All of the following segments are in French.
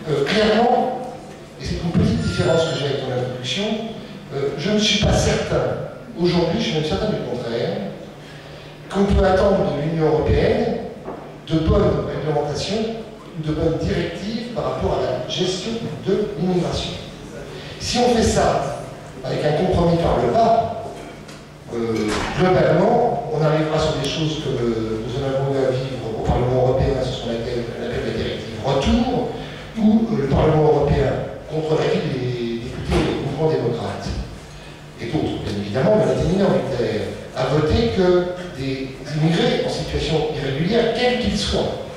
Clairement, et c'est une petite différence que j'ai avec ton introduction, je ne suis pas certain, aujourd'hui je suis même certain du contraire, qu'on peut attendre de l'Union européenne de bonnes réglementations ou de bonnes directives par rapport à la gestion de l'immigration. Si on fait ça avec un compromis par le bas, globalement, on arrivera sur des choses que nous en avons eu à vivre au Parlement européen, c'est ce qu'on appelle la directive retour, où le Parlement européen, contre l'avis des députés et des mouvements démocrates, et d'autres, bien évidemment, mais la minoritaire, a voté que des immigrés en situation irrégulière, quels qu'ils soient,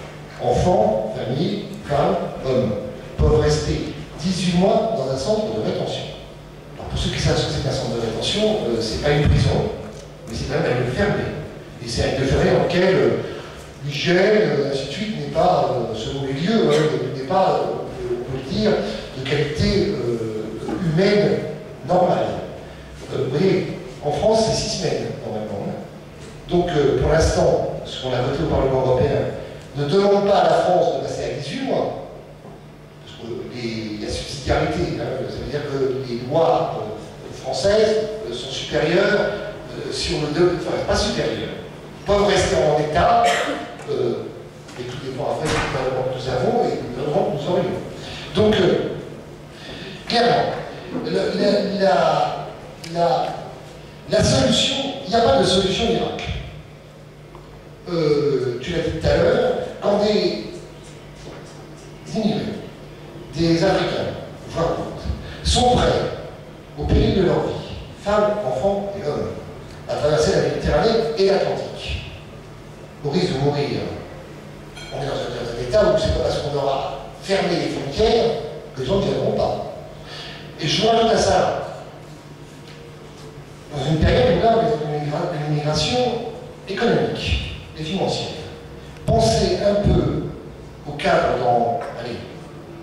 enfants, familles, femmes, hommes, peuvent rester 18 mois dans un centre de rétention. Alors pour ceux qui savent ce que c'est qu'un centre de rétention, c'est pas une prison, mais c'est quand même un lieu fermé. Et c'est un lieu fermé dans lequel l'hygiène, ainsi de suite, n'est pas, selon les lieux, n'est pas, on peut le dire, de qualité humaine normale. Vous voyez, en France, c'est 6 semaines, normalement. Donc, pour l'instant, ce qu'on a voté au Parlement européen ne demande pas à la France de passer à 18 mois. Parce qu'il y a subsidiarité. Ça veut dire que les lois françaises sont supérieures sur le... Enfin, pas supérieures. Peuvent rester en état, et tout dépend après du gouvernement que nous avons et du gouvernement que nous aurions. Donc, clairement, la solution, il n'y a pas de solution miracle. Tu l'as dit tout à l'heure, quand des immigrés, des Africains, voire d'autres, sont prêts, au péril de leur vie, femmes, enfants et hommes, à traverser la Méditerranée et l'Atlantique, au risque de mourir, on est dans un état où c'est pas parce qu'on aura fermé les frontières que les gens ne viendront pas. Et je rajoute à ça, dans une période où là, on est dans une immigration économique et financière. Pensez un peu au cadre dans, allez,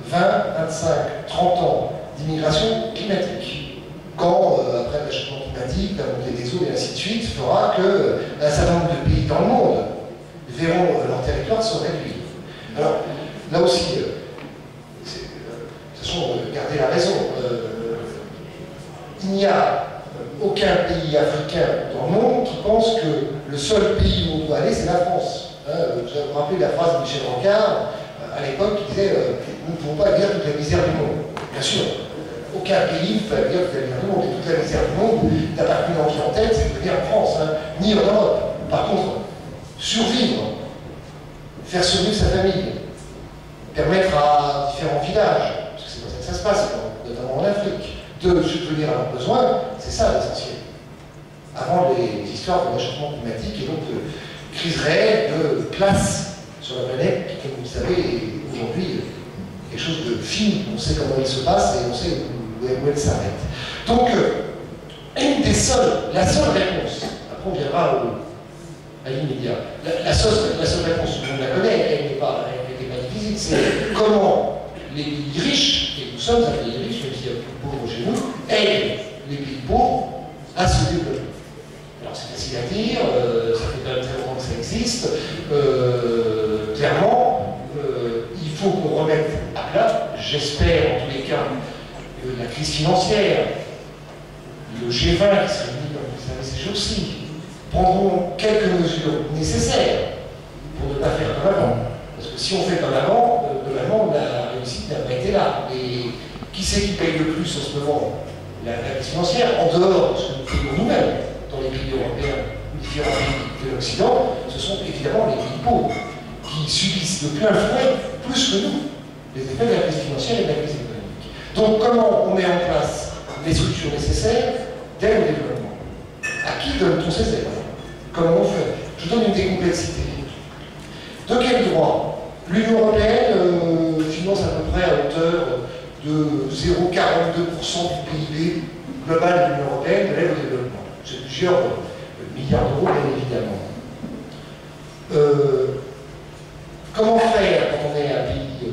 20, 25, 30 ans d'immigration climatique. Quand, après le réchauffement climatique, la montée des eaux et ainsi de suite, fera qu'un certain nombre de pays dans le monde verront leur territoire se réduire. Alors, là aussi, de toute façon, gardez la raison. Il n'y a aucun pays africain dans le monde qui pense que le seul pays où on doit aller, c'est la France. Vous vous rappelez la phrase de Michel Rocard, à l'époque, qui disait nous ne pouvons pas dire toute la misère du monde. Bien sûr, aucun pays ne peut dire toute la misère du monde. Et toute la misère du monde, t'as pas qu'une envie en tête, c'est de venir en France, ni en Europe. Par contre, survivre, faire survivre sa famille, permettre à différents villages, parce que c'est comme ça que ça se passe, notamment en Afrique, de subvenir à leurs besoins, c'est ça l'essentiel. Avant les histoires de réchauffement climatique et donc de crise réelle de place sur la planète, qui, comme vous le savez, est aujourd'hui quelque chose de fini. On sait comment il se passe et on sait où elle s'arrête. Donc, la seule réponse, après on viendra à l'immédiat, la seule réponse, tout le monde la connaît, elle n'est pas difficile, c'est comment les pays riches, et nous sommes un pays riche, même s'il y a plus pauvres chez nous, aident les pays pauvres à se développer. Alors c'est facile à dire, ça fait quand même très longtemps que ça existe. Clairement, il faut qu'on remette à plat, j'espère en tous les cas, que la crise financière, le G20 qui se réunit comme vous savez ces jours-ci, prendront quelques mesures nécessaires pour ne pas faire comme avant. Parce que si on fait comme avant, globalement, la réussite n'a pas été là. Et qui c'est qui paye le plus en ce moment? La crise financière, en dehors de ce que nous faisons nous-mêmes, dans les pays européens ou différents pays de l'Occident, ce sont évidemment les pays pauvres qui subissent de plein fouet, plus que nous, les effets de la crise financière et de la crise économique. Donc comment on met en place les structures nécessaires d'aide au développement? À qui donne-t-on ces aides? Comment on fait? Je donne une des complexités. De quel droit? L'Union européenne finance à peu près à hauteur de 0,42% du PIB global de l'Union européenne de l'aide au développement. C'est plusieurs milliards d'euros, bien évidemment. Comment faire quand on est un pays,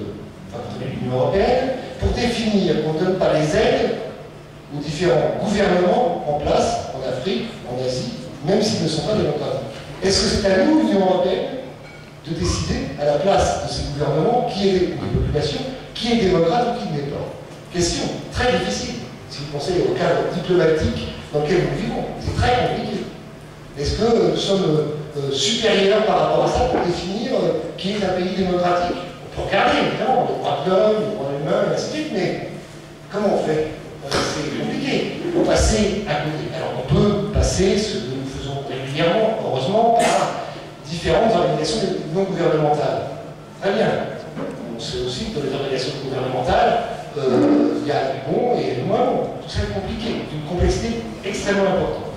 quand on est l'Union européenne, pour définir qu'on ne donne pas les aides aux différents gouvernements en place, en Afrique, en Asie, même s'ils ne sont pas démocratiques? Est-ce que c'est à nous, l'Union européenne, de décider, à la place de ces gouvernements, des populations, qui est démocrate ou qui ne l'est pas? Question très difficile. Si vous pensez au cadre diplomatique dans lequel nous vivons, c'est très compliqué. Est-ce que nous sommes supérieurs par rapport à ça pour définir qui est un pays démocratique? On peut regarder, évidemment, les droits de l'homme, les droits humains, et ainsi de suite, mais comment on fait? C'est compliqué. Il faut passer à côté. Alors on peut passer, ce que nous faisons régulièrement, heureusement, par différentes organisations non gouvernementales. Très bien. On sait aussi que dans les organisations gouvernementales, il y a du bon et du moins bon. Tout ça est compliqué, d'une complexité extrêmement importante.